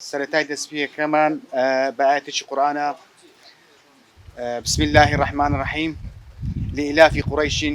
سرتاي دسبيه كمان بآيات القرآن. بسم الله الرحمن الرحيم. لإلاف قريش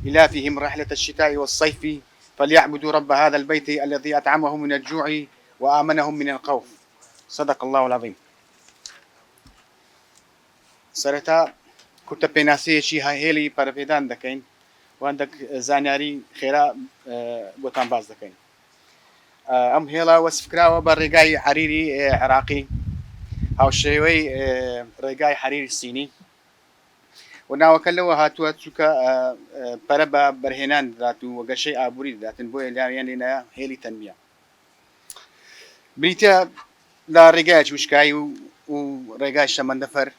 إلافهم رحلة الشتاء والصيف فليعبدوا رب هذا البيت الذي أطعمهم من الجوع وآمنهم من الخوف. صدق الله العظيم. سرتا كنت بيناسي شي هيلي بارفيدان دكين وعندك زانياري خيرا بوتان باز دكين. أم هيلا وسفكرا وبرقاي حريري عراقي أو شيوي رقاي حريري الصيني وناوكلوا هاتوا تسوكا بربا برهنان ذاتو وقشي أبوري ذاتن بوي يعني لنا هيلي تنمية بريتا لا رقاش وشكاي ورقاش شمن دفر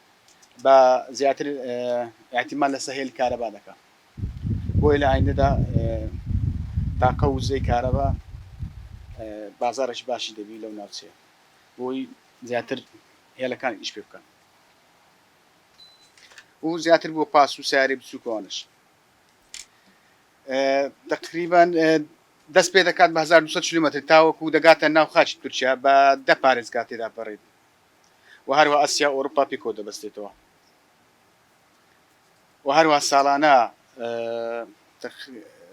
بزيادة احتمال لسهيل كهرباء دكا بوي لعين دا تاقو زي كهرباء بازارش باشي دبي لو نفسه بوي زيادة هي كان إيش بيبكان وزيادة بو باسو ساري بسوكونش تقريبا دەست پێ دەکات بە 1200 کیلومتر تاوەکو دەگاتە ناو خاچی تورکیا بە 10 پارێزگا تێدا بەڕێت و هەروە ئەسیا ئەوروپا پێکۆ دەبەستێتەوە و هەروە ساڵانە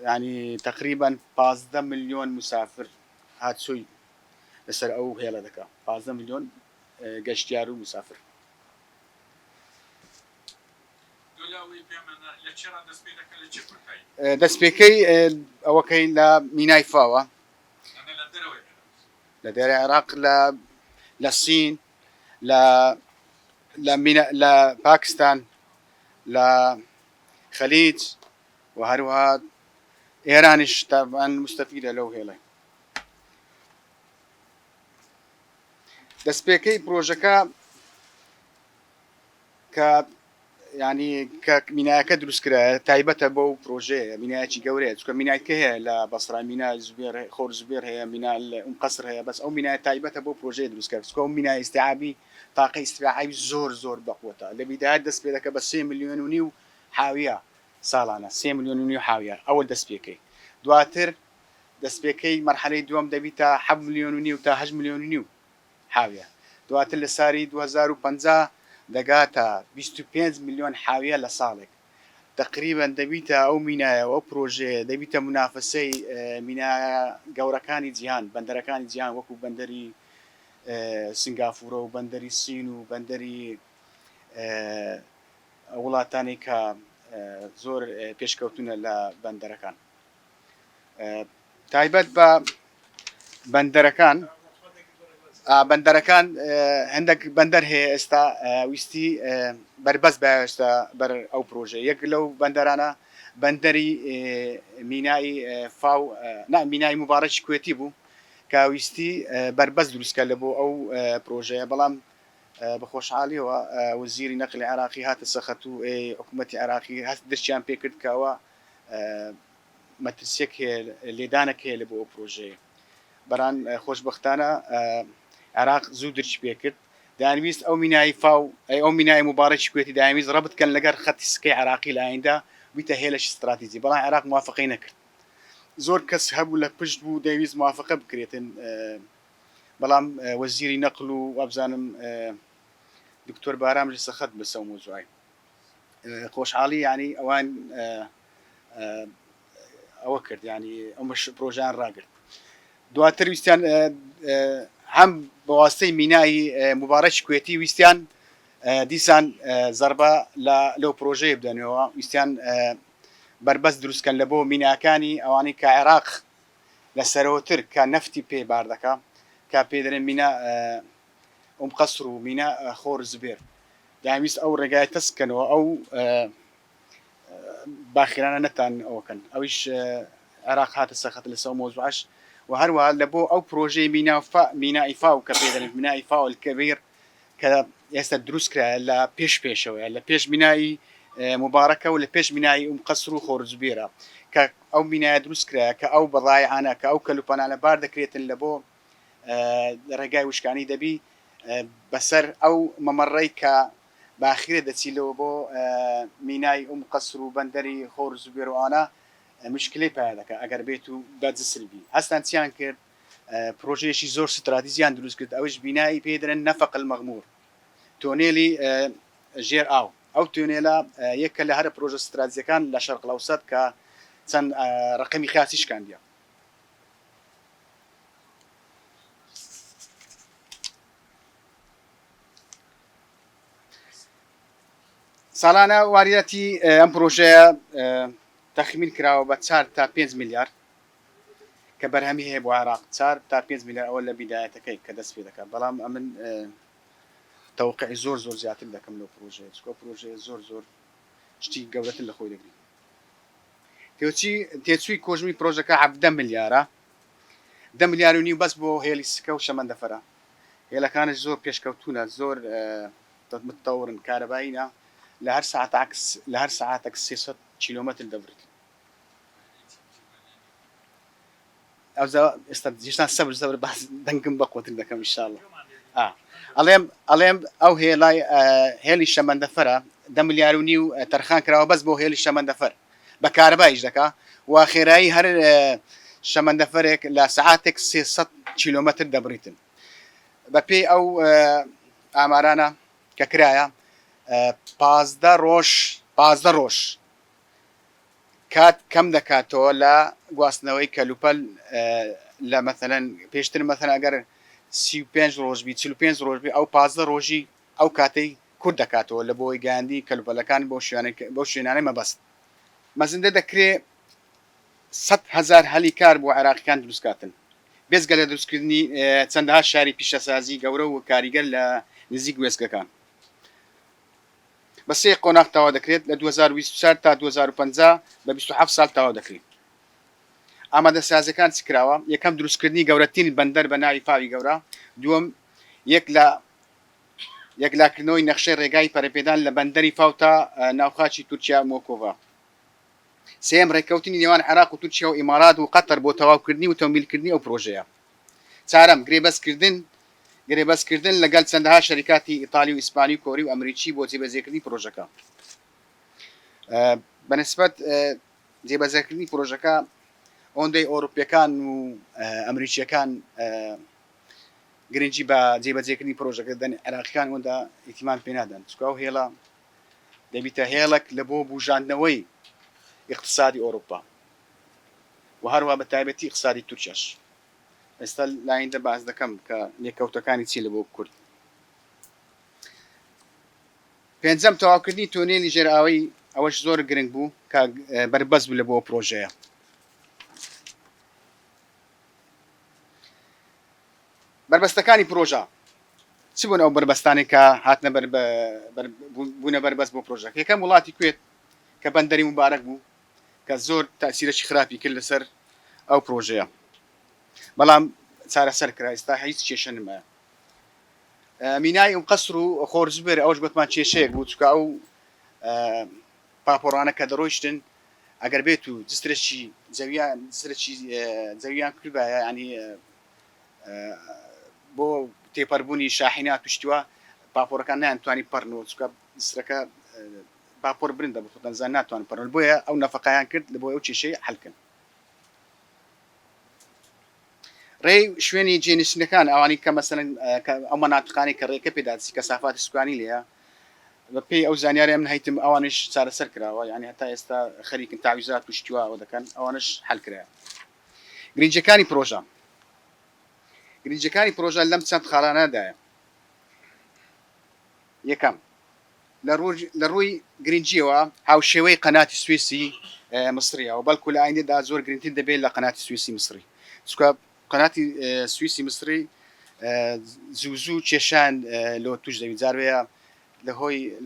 ینی تقریبا 15 ملیۆن مسافر هاتسووی لەسەر ئەو هێڵە دەکات 15 ملیۆن گەشتیار و مسافر. دەستپێکەی ئەوەکەی لە مینای فاوە لە دێرە عێراق لە سین لە پاکستان لە خەلیج و هەروەها ئێرانیش تابان مستەفیدە لەو هێڵێ. دەستپێکەی پرۆژەکە کە ینی کە مینایەکە دروستکرا تایبەتە بۆ پرۆژەیە مینایەکی گەورەیە چکە مینایەکە هەیە لە بەسڕا مینای زوبێر خۆر زوبێر هەیە مینال ئەم قەسر هەیە بەس ئەو مینایە تایبەتە بۆ پرۆژەیە دروستکرد چکە ئەو مینای ئیستیعابی تاقەی ئیستیعابی زۆر بەقوتە لە بیدایەت دەست پێ دەکە بە 3.5 ملیۆن حاویە ساڵانە 3.5 ملیۆن حاویە ئەوە دەستپێکەی. دواتر دەستپێکەی مەرحەلەی دووەم دەبیتە 7 ملیۆن تا 8 ملیۆن حاویە. دواتر لە ساری 2050 دەگاتە 25 ملیۆن حاویە لە ساڵێک. تقریبا دەبیتە ئەو مینایە و ئەو پرۆژەیە دەبیتە منافسەی مینایە گەورەکانی جیهان بەندەرەکانی جیهان وەکو بەندەری سنگافورە و بەندەری سین و بەندەری وڵاتانی کە زۆر پێشکەوتونە لە بەندەرەکان. تایبەت بە بەندەرەکان هەندێک بەندەر هەیە ئێستا ویستی بەربەست بەهێشتا بەر ئەو پرۆژە یەک لەو بەندەرانە بەندەری مینای فاو مینای مبارەکی کوێتی بوو کە ویستی بەربەست دروستکە لە بۆ ئەو پرۆژەیە بەڵام بەخۆشحالیەوە وەزیری نەقلی عێراقی هاتە سەخەت و حکوومەتی عێراقی هەست دەستیان پێکرد کەوە مەترسیەک لێدانێک هەیە لە بۆ ئەو پرۆژەیە. بەران خۆشبەختانە عێراق زوو درچ پێکرد دەیانویست ئەو مینای فاو ئەو مینای مبارەکی کوێتی داویست ڕەبت بکەن لەگەر خەتی سکەی عێراقی لە ئایندا بیتە هێلەش استراتیجی بەڵام عێراق موافقەی نەکرد. زۆر کەس هەبوو لە پشت بوو دەویست موافقە بکرێتن بەڵام وەزیری نەقل و وابزانم دکتۆر بارام لە سەخەت بەسە ئەو مۆزوعی خۆشحاڵی ینی ئەوان ئەوە کرد ینی ئەمەش پرۆژیان ڕاگرت. دواتر ویستیان هەم بەواستەی مینایی مبارەکی کوێتی ویستیان دیسان زەربە لەو پرۆژەیە بدەنەوە ویستیان بەربەست دروستکەن لە بۆ میناکانی ئەوانەی کە عێراق لە سەرەوەتر کە نەفتی پێ بار دەکا کا پێ دەرێن مینا ئەم قەسر و مینا خۆر زبێر داویست ئەو ڕێگای تەسکەنەوە ئەو باخیرانە نەتان ئەوەکەن ئەویش عێراق هاتە سەخەت لەسەر مۆزوعش و هەروەها لە بۆ ئەو پرۆژەی مینای فاو کە پێ دەڵێن مینای فاو الکەبیر کە ئێستا دروستکرا لە پێشەوەیە لە پێش مینایی مبارەکە و لە پێش مینایی ئەم قەسر و خۆر زبێرە کە ئەو مینایە دروستکرا کە ئەو بەڵایعانە کە ئەو کەلوپەنانە بار دەکرێتن لە بۆ ڕێگای وشکانی دەبی بەسەر ئەو مەمەڕەی کە باخیرە دەچیلەوە بۆ مینای ئەم قەسر و بەندەری خۆر زبێر و ئانە مشکلەی پیا دەکە ئەگەر بێت و بەجسربی هەستان چیان کرد پرۆژەیەکی زۆر ستراتیزیان دروست کرد ئەوش بینایی پێدرن نەفق المەغمور تۆنێلی ژێر ئەو تونێلە یەکە لە هەرە پرۆژە ستراتیزیەکان لە شەرق الأوسط کە چەند ڕقمی خاسی شکاندیە. ساڵانە واریەتی ئەم پرۆژەیە تەخمین کراوە بە 4 تا 5 میلیارد کە بەرهەمی هەیە بۆ عێراق 4 تا 5 میلیارد ئەوە لە بیدایەتەکەی کە دەست پێ دەکات بەڵام ئەمن تەوقعی زۆر زیاتر دەکەم لەو پرۆژەیە چکۆ پرۆژەیە زۆر شتی گەورەتر لە خۆی دەگری تێچووی کۆژمی پرۆژەکە 17 میلیارە 10 میلیار و نیو بەس بۆ هێلی سکە و شەمەندەفەرە هێلەکانش زۆر پێشکەوتونە زۆر متطورن کارەباییە لە هەر ساعتێک 300 کیلۆمەتر دەبرێت ئێستا جێشتان سەبر باس دەنگم بە قوتر دەکەم ئینشاءالله ئەڵێم ئەو هێلای هێلی شەمەندەفەرە 10 میلیار و نیو تەرخان کراوە بەس بۆ هێلی شەمەندەفەر بە کارەباییش دەکا و خێرایی هەر شەمەندەفەرێک لە ساعتێک 300 کیلۆمەتر دەبریتن بە پێی ئەو ئامارانە کە کرایە 15 ڕۆژ کات کەم دەکاتەوە لە گواستنەوەی کەلوپەل لە مەثەلەن پێشتر مەثەلەن ئەگەر 35 ڕۆژ بی 45 ڕۆژ بی ئەو 15 ڕۆژی ئەو کاتەی کورد دەکاتەوە لە بۆی گاندی کەلوپەلەکان بۆ شوێنانەی مەبەست مەزندە دەکرێت 100,000 هەلی کار بۆ عێراقیەکان دروستکاتن بێزگە لە دروستکردنی چەندەها شاری پیشەسازی گەورە و کاریگەر لە نزیک وێستگەکان بە سێ قۆناغ تەواو دەکرێت لە 2024 تا 2050 بە 27 ساڵ تەواو دەکرێت ئامادەسازیەکان چ کراوە یەکەم دروستکردنی گەورەترین بەندەر بە ناوی پاوی گەورە دووەم یەکلاکردنەوەی نەخشەی ڕێگای پەرەپێدان لە بەندەری فاوتا ناوخاچی تورکیا مۆکۆڤا سێم ڕێککەوتنی نێوان عێراق و تورکیا و ئیمارات و قەتەر بۆ تەواوکردنی و تەومیلکردنی ئەو پرۆژەیە چارەم گرێبەستکردن لەگەڵ چەندەها شەریکاتی ئیتالی و ئیسپانی و کۆری و ئەمریکی بۆ جێبەجێکردنی پرۆژەکە بەنسبەت جێبەجێکردنی پرۆژەکە ئەوەندەی ئۆروپیەکان و ئەمریکیەکان گرنگی بە جێبەجێکردنی پرۆژەکە دەن عێراقیەکان ئەوەندە ئیتیمان پێ نادەن چکە ئەو هێڵە دەبیتە هێڵێک لە بۆ بوژاندنەوەی اقتصادی ئۆروپا و هەروە بە تایبەتی اقتصادی تورکیاش ئێستا لایندا باس دەکەم کە لێکەوتەکانی چی لە بۆ کورد پێنجەم تەواوکردنی تۆنێلی ژێرئاوی ئەوەش زۆر گرنگ بوو کە بەربەست بوو لە بۆ پرۆژەیە بربەستەکانی پرۆژە چ بوون ئەو بربەستانی کە هاتنە بوونە بەربەست بۆ پرۆژەکە یەکەم وڵاتی کوێت کە بەندەری مبارەک بوو کە زۆر تاسیرەی خراپی کرد لەسەر ئەو پرۆژەیە بەڵام چارەسەر کرا ئێستا هیچ کێشە نمایە مینای ئەو قەسر و خۆرزبێر ئەوش گوتمان کێشەیەک بوو چکە ئەو پاپۆڕانە کە دەڕۆیشتن ئەگەر بێت و جسترەی زەویان کردایە ینی بۆ تێپەڕبوونی شاحینات توشتووە پاپۆرەکان نانتوانی پەڕنەوە چکە دسترەکە باپۆر برندە بە خۆتەنزان ناتوان پەڕن بۆیە ئەو نەفەقایان کرد لە بۆ ئەو کێشەی حەلکن ڕێی شوێنی جێنشینەکان ئەوانی کە مەسەلەن ئەو مەناتقانی کە ڕێکە پێداچی کەسافاتی سوکانی لێیە بە پێی ئەو زانیاری ئەم هەیتم ئەوانش چارەسەر کراوە یعنی هەتا ئێستا خەریکن تاویزات توشتووە ئەوە دەکەن ئەوانش حەلکرایە گرنجەکانی پرۆژە لەم چەند خاڵانەدایە یەکەم لە ڕووی گرنجیەوە هاوشێوەی قەناتی سوێسی مصریەوە بەڵکو لە ئایندەدا زۆر گرنگتر دەبێت لە قەناتی سوێسی مصری چکە قەناتی سویسی مصری زوو کێشان لۆ توش دەوی جارێە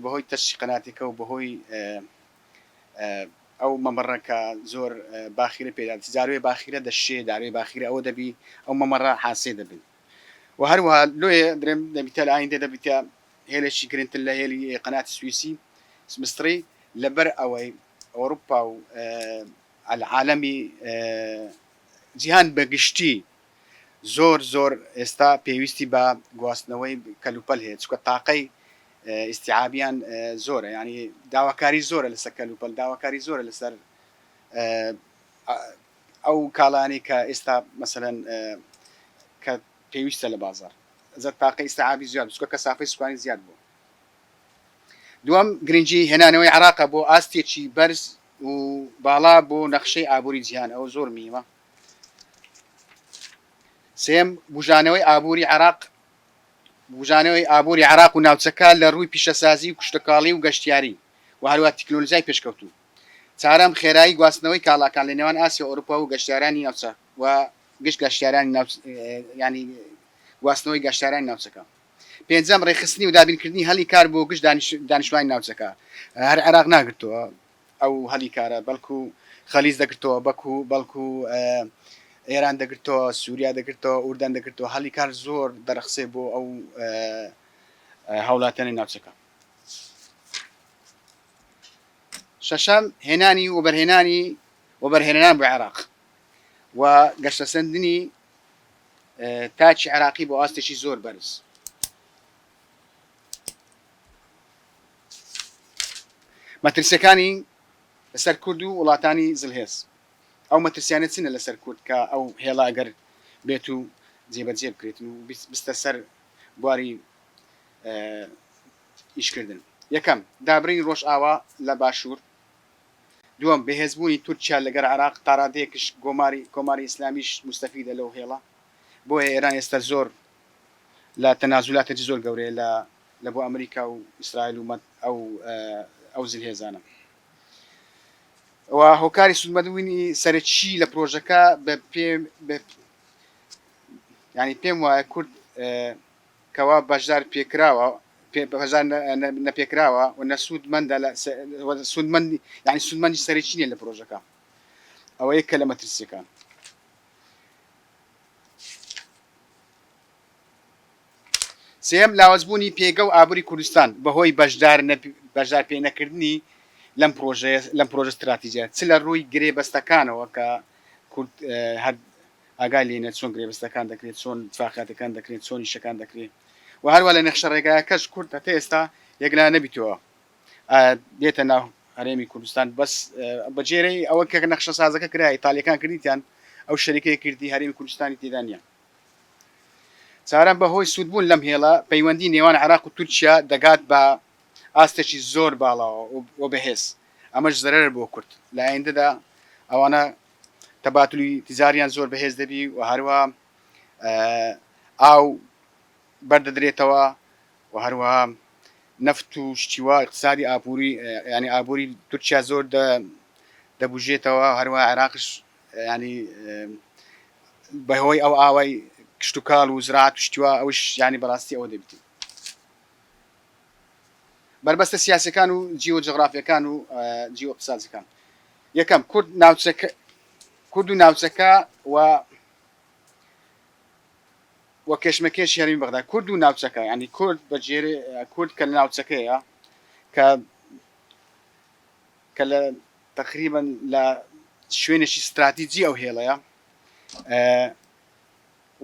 بەهۆی تەشی قەناتێکە و بەهۆی ئەو مەمەڕەکە زۆر باخیرە پێداتی جاروێ باخیرە دەشێ داروێ باخیرە ئەوە دەبی ئەو مەمەڕە حاسێ دەبن و هەروەها لۆیە درێم دەبیتە لە ئایندە دەبیتە هێلێکی گرنگتر لە هێلی قەناتی سویسی مصری لەبەر ئەوەی ئەوروپا و العالەمی جیهان بەگشتی زۆر ئێستا پێویستی بە گواستنەوەی کەلوپەل هەیە چکە تاقەی ئیستیعابیان زۆرە ینی داواکاری زۆرە لەسەر کەلوپەل داواکاری زۆرە لەسەر ئەو کاڵانی کە ئێستا مەسەلەن کە پێویستە لە بازار زە تاقی ئیستعابی زیاد بچکە کەسافەی سوکانی زیاد بوو. دووەم گرنگی هێنانەوەی عێراقە بۆ ئاستێکی بەرز و باڵا بۆ نەخشەی ئابووری جیهان ئەوە زۆر میمە. سێم بژانەوەی ئابووری عێراق بژانەوەی ئابووری عێراق و ناوچەکە لە ڕووی پیشەسازی و کوشتەکاڵی و گەشتیاری و هەروە تەکنۆلۆژیای پێشکەوتوو. چارەم خێرایی گواستنەوەی کاڵاکان لە نێوان ئاسیا و ئەوروپا و گەشتیارانی ناوچە و گشت گەشتیارانی ینی گواستنەوەی گەشتیارانی ناوچەکە. پێنجەم ڕێخستنی و دابینکردنی هەلی کار بۆ گشت دانیشتوانی ناوچەکە هەر عێراق ناگرتووە ئەو هەلی کارە بەڵکو خەلیز دەگرتەوە بەڵکو ئێران دەگرتەوە سووریا دەگرتەوە ئوردان دەگرتەوە هەلی کار زۆر دەرەخسێ بۆ ئەو هەوڵاتیانی ناوچەکە. شەشەم هێنانی وبەرهێنان بۆ عێراق و گەشتەسەندنی تاچی عێراقی بۆ ئاستێکی زۆر بەرز. مەترسیەکانی لەسەر کورد و وڵاتانی زلهێز ئەو مەترسیانە چنە لەسەر کورد کە ئەو هێڵا ئەگەر بێت و جێبەجێ بکرێتن و بستە سەر بواری ئیشکردن. یەکەم دابرین ڕۆژ ئاوا لە باشوور. دووەم بەهێزبوونی تورکیا لەگەر عێراق تاڕادەیەکش کۆماری ئیسلامیش مستەفیدە لەو هێڵە بۆیە ئێران ئێستا زۆر لە تەنازولاتێکی زۆر گەورەیە لە بۆ ئەمریکا و ئیسرائیل و ئەو زلهێزانە. و هۆکاری سودمەدوونی سەرەکی لە پرۆژەکە ینی پێم وایە کورد کەوا بەشدار پێکراوە بەشدار نەپێکراوە و نەسوودمەندە سوودمەندی ینی سوودمەندی سەرەکی نیە لە پرۆژەکە ئەوە یەکە لە مەترسیەکان. سێم لاوەزبوونی پێگە و ئابووری کوردستان بەهۆی بەشدار پێ نەکردنی لەم پرۆژە استراتیژیە چ لە ڕووی گرێبەستەکانەوە کە کورد هەر ئاگای لێنە چۆن گرێبەستەکان دەکرێت چۆن فاقاتەکان دەکرێت چۆنی شەکان دەکرێت و هەروە لە نەخشە ڕێگایەکەش کورد هەتا ئێستا یەکلا نەبیتەوە دێتە ناو هەرێمی کوردستان بەس بەجێرەی ئەوە کە نەخشە سازەکە کرا ئیتالیەکان کردیان ئەو شەریکەی کردی هەرێمی کوردستانی تێدا نیە. چارەم بەهۆی سوودبوون لەم هێڵە پەیوەندی نێوان عێراق و تورکیا دەگات بە ئاستێکی زۆر باڵاوە و بەهێز ئەمەش زەرەر بۆ کورد لە ئایندەدا ئەوانە تەباتلی تیزاریان زۆر بەهێز دەبی و هەروە ئاو بەردەدرێتەوە و هەروەها نەفت و شتیوا اقتصادی ئابووری ینی ئابووری تورکیا زۆر دەبوژێتەوە هەروە عێراقش ینی بەهۆی ئەو ئاوای کشتتوکاڵ و زراعت و شتیوا ئەوش ینی بەڕاستی ئەوە دەبیت. بربەستە سیاسەکان و جیۆ جغرافیەکان و جیۆ اقتصادیەکان. یەکەم کورد و ناوچەکە و کێشمەکێشی هەرێمی بەغدا کورد و ناوچەکە ینی کورد بەجێرە کورد کە لە ناوچەکەیە کە لە تقریبا لە شوێنێکی استراتیجی ئەو هێڵەیە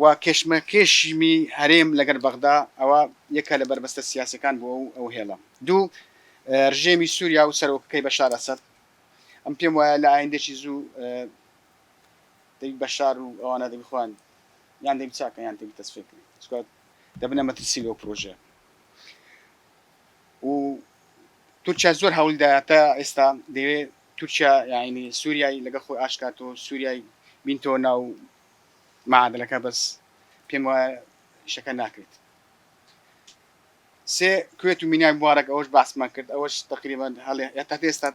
و کێشمەکێشمی هەرێم لەگەر بەغدا ئەوە یەکە لە بربەستە سیاسەکان بۆ ئەو هێڵە. دوو ڕژێمی سووریا و سەرۆکەکەی بەشار ئەسەد ئەم پێم وایە لە ئایندێکی زوو دەی بەشار و ئەوانە دەبیخوان یان دەبی چاکە یان دەبی تەسفێکردن دەبنە مەترسی لەو پرۆژە. و تورکیا زۆر هەوڵدایە تا ئێستا دەوێت تورکیا یعنی سووریای لەگە خۆی ئاشکاتەوە سووریای بینتەوە ناو معادلەکە بەس پێم وایە شەکە ناکرێت. سێ کوێت و مینای مبارەک ئەوەش باسمان کرد ئەوەش تقریبا هەڵێ تا ئێستا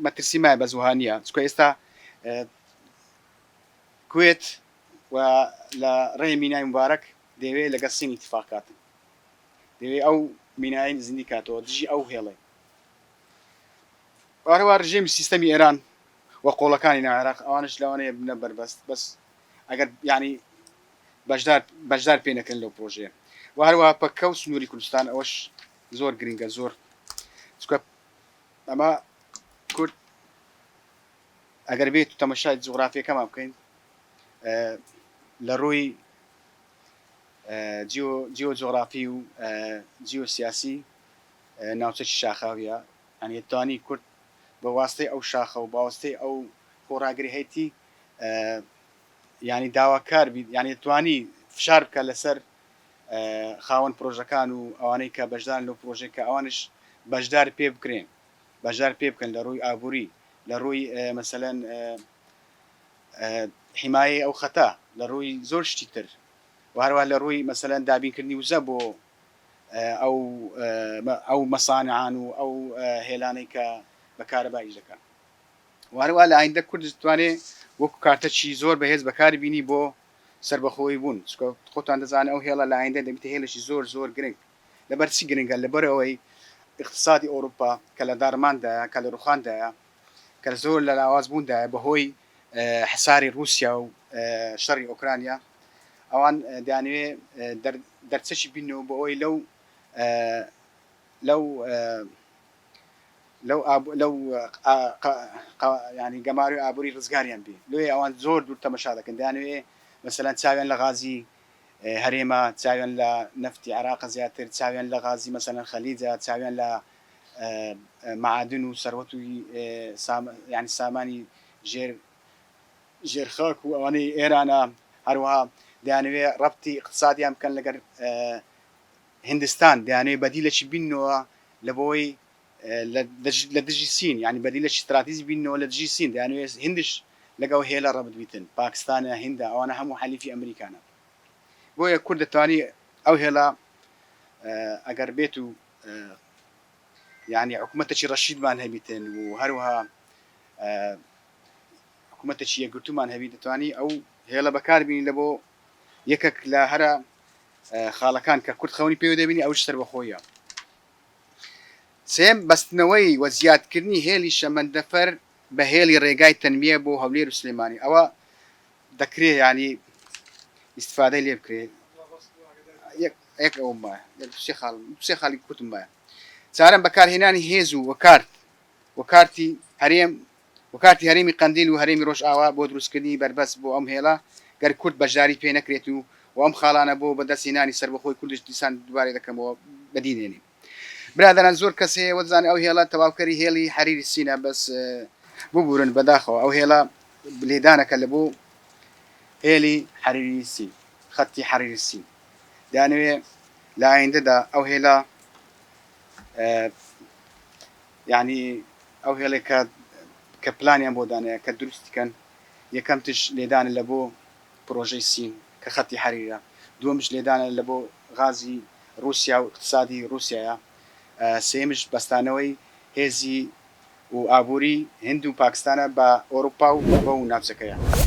مەترسی مایە بە زوهانیە چکە ئێستا کوێت و لە ڕێی مینای مبارەک دەوێت لەگە سین ئیتفاقاتن دەوێت ئەو مینای زیندی کاتەوە دژی ئەو هێڵێ. هەروە ڕژێمی سیستەمی ئێران وە قۆڵەکانی ناو عێراق ئەوانش لەوانەیە بنە بەربەست بەس ئەگەر ینی بەشدار پێ نەکەن لەو پرۆژەیە. و هەروە پەکە و سنووری کوردستان ئەوەش زۆر گرنگە زۆر چکە ئەمە کورد ئەگەر بێت و تەمەشای جوغرافیەکەمان بکەین لە ڕووی جیۆ جۆغرافی و جیۆ سیاسی ناوچەکی شاخاویە ئەنی توانی کورد بە واستەی ئەو شاخە و باوەستەی ئەو خۆڕاگری هەیەی ینی داواکار بیت ینی توانی فشار بکە لەسەر خاوەن پرۆژەکان و ئەوانەی کە بەشدار لەو پرۆژێک کە ئەوانش بەشدار پێ بکرێن بەشدار پێ بکەن لە ڕووی ئابووری لە ڕووی مەسەلەن حیمایە ئەو خەتە لە ڕووی زۆر شتی تر و هەروە لە ڕووی مەسەلەن دابینکردنی وزە بۆ ئەو مەسانعان و ئەو هێلانەی کە بەکارەبایش دەکەن و هەروە لە ئایندە کورد دەتوانێت وەکو کارتەچی زۆر بەهێز بەکاری بینی بۆ سربەخۆی بوون خۆتان دەزانە ئەو هێڵە لە ئایندە دەبێتە هێلشی زۆر زۆر گرنگ لەبەر چی گرنگە لەبەرەوەی اقتصادی ئەوروپا کە لە دارماندایە کە لە ڕوخاندایە کە زۆر لە لاواز بووندایە بەهۆی حساری رووسیا و شەڕی ئۆکرانیا ئەوان دەیانوێت دەرچەشی بینەوە بە ئەوی لەو ینی گەماروی ئابووری ڕزگاریان بێ لێ ئەوان زۆر دوور تەمەشا دەکەن دەیانوێت مەسەلەن چاویان لە غازی هەرێمە چاویان لە نفتی عێراق زیاتر چاویان لە غازی مەسەلەن خەلیجە چاویان لە معادن و سەروەت و ینی سامانی ژێرخاک و ئەوانەی ئێرانە هەروەها دەیانوێت ڕەبتی اقتصادیان بکەن لەگەر هندستان دەیانوێت بەدیلەکی بینەوە لە بۆی لە دژی سین ینی بەدیلەکی استراتیزی بینەوە لە دژی سین دەیانوێت هندش لەگەڵ هێلە ڕەبت بیتن پاکستانە هیندا ئەوانە هەموو حەلیفی ئەمریکانە بۆیە کورد دەتوانی ئەو هێڵە ئەگەر بێت و ینی حکوومەتێکی ڕەشیدمان هەبیتن و هەروەها حکوومەتێکی یەکگرتومان هەبی دەتوانی ئەو هێڵە بەکاربینی لە بۆ یەکێک لە هەرە خاڵەکان کە کورد خەونی پێوە دەبینی ئەوش سەربەخۆیە سێم بەستنەوەی وە زیادکردنی هێلی شەمەندەفەر بە هێلی ڕێگای تەنمیە بۆ هەولێر و سلێمانی ئەوە دەکرێت ینی استفادەی لێ بکرێت یەک ئەوم سێ خاڵی کوتم بایە چارەم بەکارهێنانی هێز و وەکارتی هەرێمی قەندیل و هەرێمی ڕۆژئاوا بۆ دروستکردنی بەربەست بۆ ئەم هێڵە گەر کورد بەشداری پێ نەکرێت و ئەم خاڵانە بۆ بەدەستهێنانی سەربەخۆی کوردش دیسان دووبارێ دەکەمەوە بەدینێنێ برادران زۆر کەسێ وەزانانی ئەو هێڵە تەواوکەری هێڵی حەریری سینە بەس ببورن بەداخەوە ئەو هێڵە لێدانەکە لە بۆ هێلی حەریری سین خەتی حەریری سین دەیانوێت لە ئایندەدا ئەو هێڵە ینی ئەو هێڵێکە کە پلانیان بۆ دانەیە کە دروستیکەن یەکەم تش لێدانە لە بۆ پرۆژەی سین کە خەتی حەریرە دووەمش لێدانە لە بۆ غازی رووسیا و اقتصادی رووسایە سێمش بەستانەوەی هێزی و ئابووری هند و پاکستانە بە ئەوروپا و بە و ناوچەکەیە